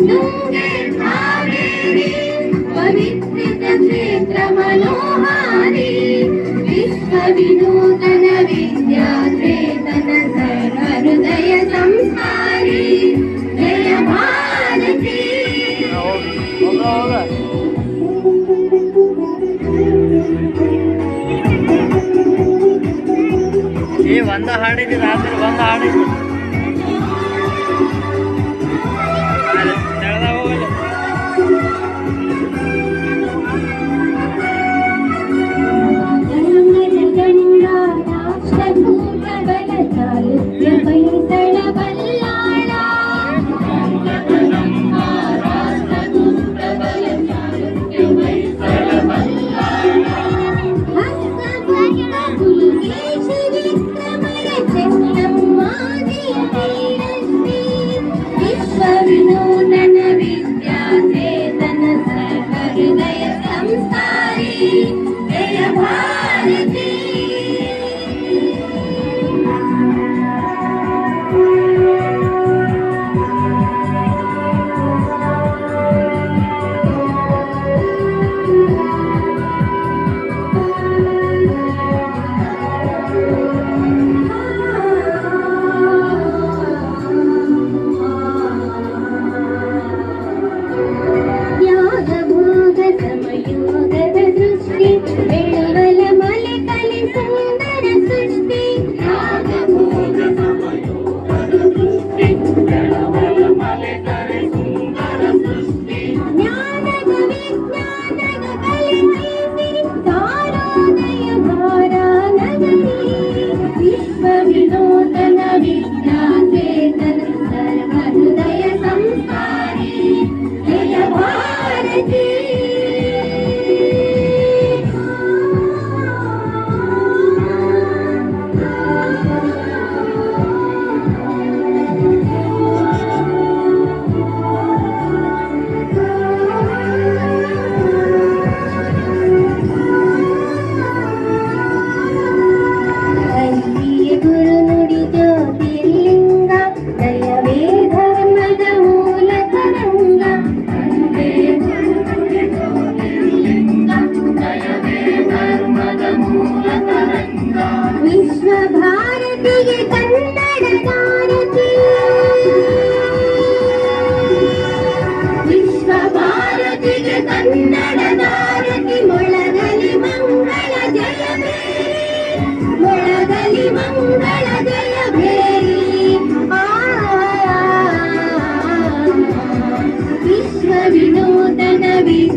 ತುಂಗೆ ಕಾವೇರಿ ಪವಿತ್ರಿತ ಕ್ಷೇತ್ರ ಮನೋಹಾರಿ ವಿಶ್ವ ವಿನೂತನ ವಿದ್ಯಾಚೇತನ ಸರ್ವ ಹೃದಯ ಸಂಸ್ಕಾರಿ ಜಯ ಭಾರತಿ. ಒಂದು ಹಾಡಿದ್ದು ರಾತ್ರಿ ಒಂದು ಹಾಡಿದ್ದು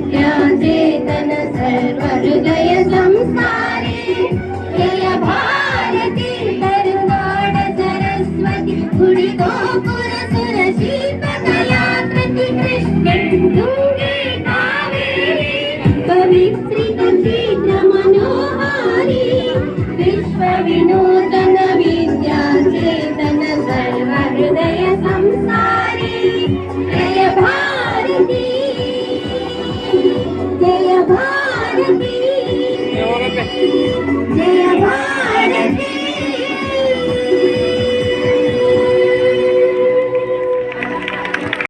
विद्याचेतन सर्व हृदय संस्कारी जय भारती तरुनाड सरस्वती गुडी गोपुर सुर शीतकलाकृति कृष्ण तुंगे कावेरी पवित्रित क्षेत्र मनोहारी विश्व विनूतन विद्याचेतन सर्व हृदय संस्कारी जय भारती जय भारती.